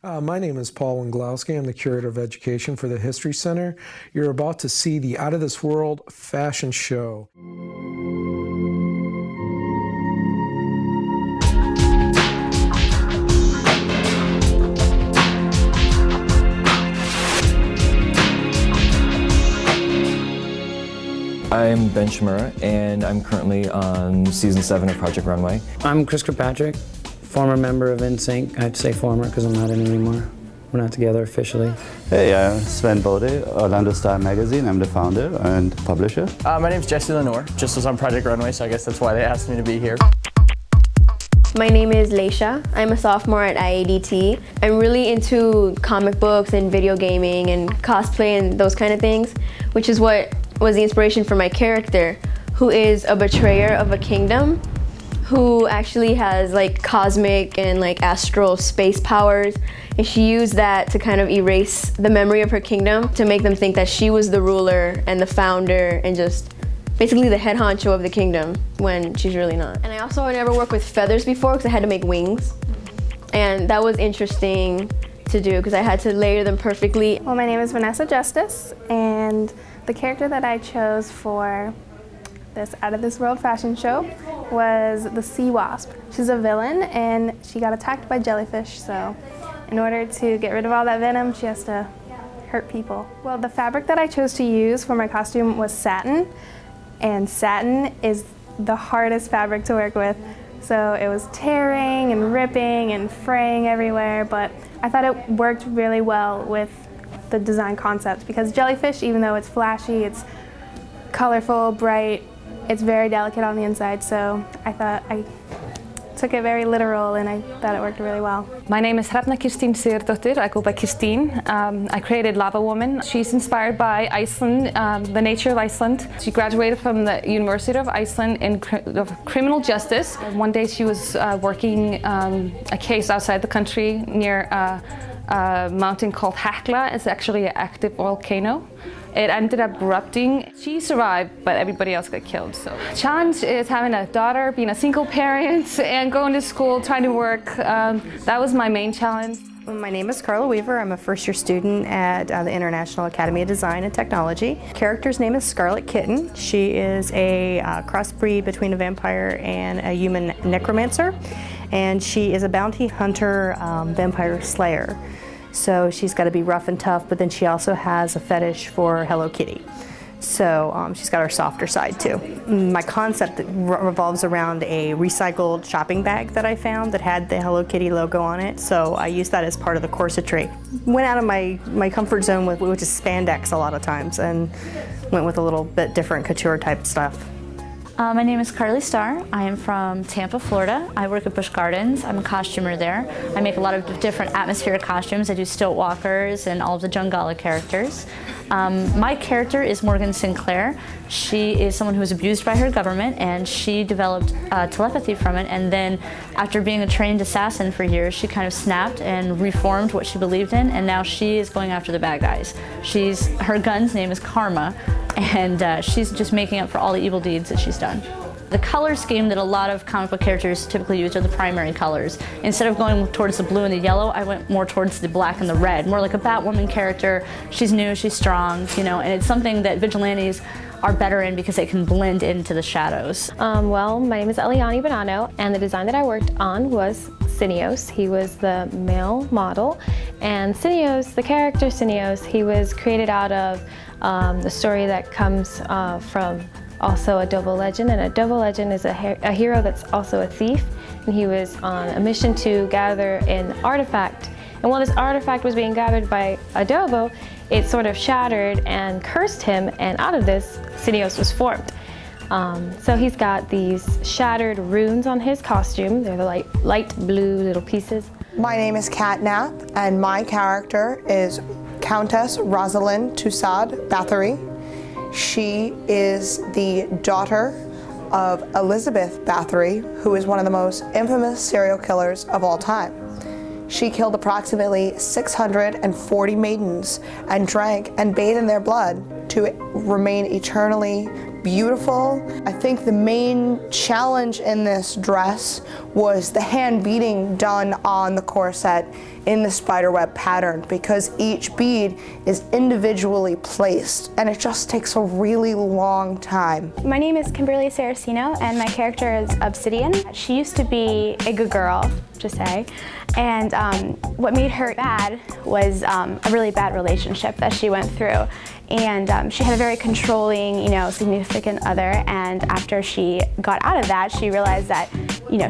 My name is Paul Wenglowski. I'm the Curator of Education for the History Center. You're about to see the Out of This World fashion show. I'm Ben Chmura, and I'm currently on Season 7 of Project Runway. I'm Kirkpatrick, former member of NSync. I have to say former because I'm not in anymore. We're not together officially. Hey, I'm Sven Bode, Orlando Star Magazine. I'm the founder and publisher. My name's LeNoir. Just was on Project Runway, so I guess that's why they asked me to be here. My name is Leisha. I'm a sophomore at IADT. I'm really into comic books and video gaming and cosplay and those kind of things, which is what was the inspiration for my character, who is a betrayer of a kingdom, who actually has like cosmic and like astral space powers, and she used that to kind of erase the memory of her kingdom to make them think that she was the ruler and the founder and just basically the head honcho of the kingdom when she's really not. And I also never worked with feathers before because I had to make wings, and that was interesting to do because I had to layer them perfectly. Well, my name is Vanessa Justice, and the character that I chose for this Out of This World fashion show was the sea wasp. She's a villain and she got attacked by jellyfish, so in order to get rid of all that venom, she has to hurt people. Well, the fabric that I chose to use for my costume was satin, and satin is the hardest fabric to work with. So it was tearing and ripping and fraying everywhere, but I thought it worked really well with the design concept because jellyfish, even though it's flashy, it's colorful, bright, it's very delicate on the inside, so I thought I took it very literal and I thought it worked really well. My name is Hrafna Kristín Sigurdóttir. I go by Kristín. I created Lava Woman. She's inspired by Iceland, the nature of Iceland. She graduated from the University of Iceland in criminal justice. One day she was working a case outside the country near a mountain called Hekla. It's actually an active volcano. It ended up erupting. She survived, but everybody else got killed. So challenge is having a daughter, being a single parent, and going to school, trying to work. That was my main challenge. My name is Carla Weaver. I'm a first-year student at the International Academy of Design and Technology. Character's name is Scarlet Kitten. She is a crossbreed between a vampire and a human necromancer, and she is a bounty hunter vampire slayer. So she's got to be rough and tough, but then she also has a fetish for Hello Kitty. So she's got her softer side too. My concept revolves around a recycled shopping bag that I found that had the Hello Kitty logo on it. So I used that as part of the corsetry. Went out of my comfort zone, which is spandex a lot of times, and went with a little bit different couture type stuff. My name is Carly Starr. I am from Tampa, Florida. I work at Busch Gardens. I'm a costumer there. I make a lot of different atmospheric costumes. I do stilt walkers and all of the Jungala characters. My character is Morgan Sinclair. She is someone who was abused by her government, and she developed telepathy from it, and then after being a trained assassin for years, she kind of snapped and reformed what she believed in, and now she is going after the bad guys. Her gun's name is Karma, and she's just making up for all the evil deeds that she's done. The color scheme that a lot of comic book characters typically use are the primary colors. Instead of going towards the blue and the yellow, I went more towards the black and the red, more like a Batwoman character. She's new, she's strong, you know, and it's something that vigilantes are better in because they can blend into the shadows. Well, my name is Eliani Bonanno, and the design that I worked on was Cineos. He was the male model, and Cineos, the character Cineos, he was created out of the story that comes from also a double legend, and a double legend is a hero that's also a thief, and he was on a mission to gather an artifact. And while this artifact was being gathered by Adobo, it sort of shattered and cursed him, and out of this, Cineos was formed. So he's got these shattered runes on his costume. They're the light blue little pieces. My name is Kat Knapp, and my character is Countess Rosalind Tussaud Bathory. She is the daughter of Elizabeth Bathory, who is one of the most infamous serial killers of all time. She killed approximately 640 maidens and drank and bathed in their blood to remain eternally beautiful. I think the main challenge in this dress was the hand beating done on the corset in the spiderweb pattern because each bead is individually placed and it just takes a really long time. My name is Kimberly Saracino and my character is Obsidian. She used to be a good girl, to say, and what made her bad was a really bad relationship that she went through. And she had a very controlling, significant other, and after she got out of that, she realized that,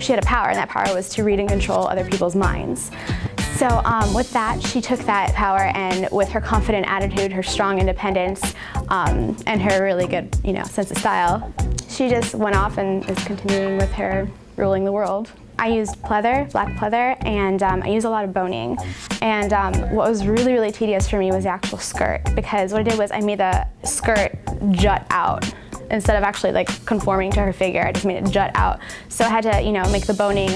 she had a power, and that power was to read and control other people's minds. So with that, she took that power, and with her confident attitude, her strong independence, and her really good, sense of style, she just went off and is continuing with her ruling the world. I used pleather, black pleather, and I used a lot of boning. And what was really, really tedious for me was the actual skirt, because what I did was I made the skirt jut out. Instead of actually conforming to her figure, I just made it jut out. So I had to, make the boning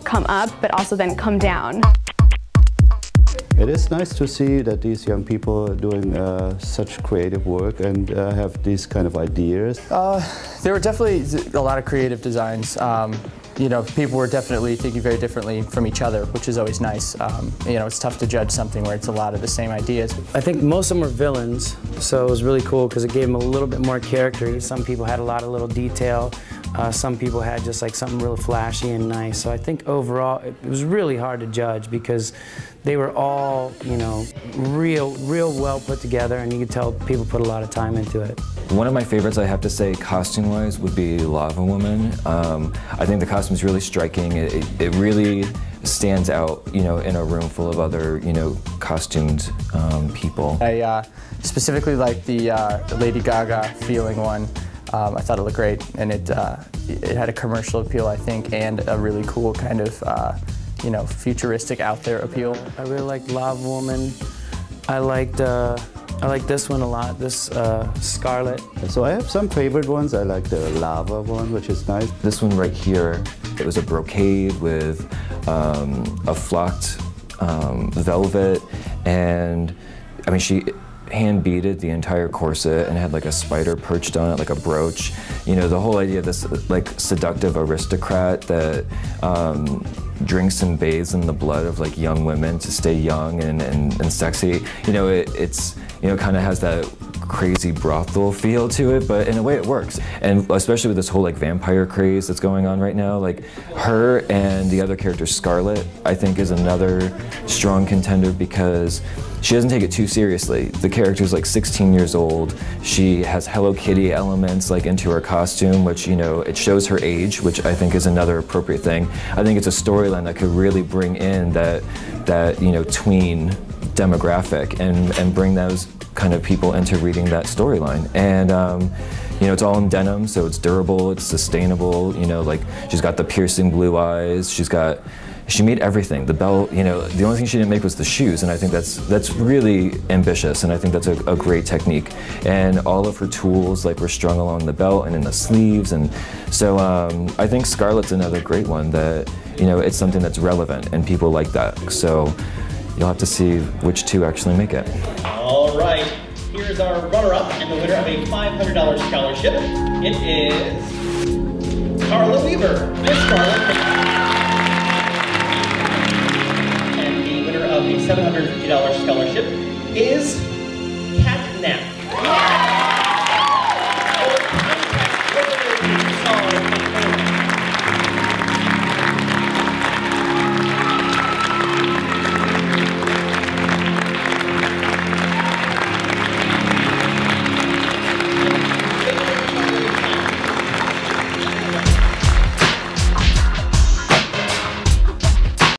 come up, but also then come down. It is nice to see that these young people are doing such creative work and have these kind of ideas. There were definitely a lot of creative designs. People were definitely thinking very differently from each other, which is always nice. It's tough to judge something where it's a lot of the same ideas. I think most of them were villains, so it was really cool because it gave them a little bit more character. Some people had a lot of little detail. Some people had just something real flashy and nice. So I think overall it was really hard to judge because they were all, real well put together, and you could tell people put a lot of time into it. One of my favorites, I have to say, costume-wise, would be Lava Woman. I think the costume is really striking. It really stands out, in a room full of other, costumed people. I specifically like the Lady Gaga feeling one. I thought it looked great, and it had a commercial appeal, I think, and a really cool kind of, futuristic out there appeal. I really liked Lava Woman. I like this one a lot, this Scarlet. So I have some favorite ones. I like the Lava one, which is nice. This one right here, it was a brocade with a flocked velvet, and I mean, she hand beaded the entire corset and had a spider perched on it, like a brooch. The whole idea of this seductive aristocrat that drinks and bathes in the blood of young women to stay young and sexy. It's kind of has that crazy brothel feel to it, but in a way it works. And especially with this whole vampire craze that's going on right now, her and the other character Scarlet, I think, is another strong contender because she doesn't take it too seriously. The character's 16 years old. She has Hello Kitty elements into her costume, which it shows her age, which I think is another appropriate thing. I think it's a storyline that could really bring in that tween demographic and bring those kind of people into reading that storyline. And it's all in denim, so it's durable, it's sustainable. She's got the piercing blue eyes. She made everything. The belt, the only thing she didn't make was the shoes, and I think that's really ambitious, and I think that's a great technique. And all of her tools were strung along the belt and in the sleeves, and so I think Scarlet's another great one that it's something that's relevant and people like that. So you'll have to see which two actually make it. All right, here's our runner-up and the winner of a $500 scholarship. It is Carla Weaver. Miss Carla. Of the $750 scholarship is Cat Nap.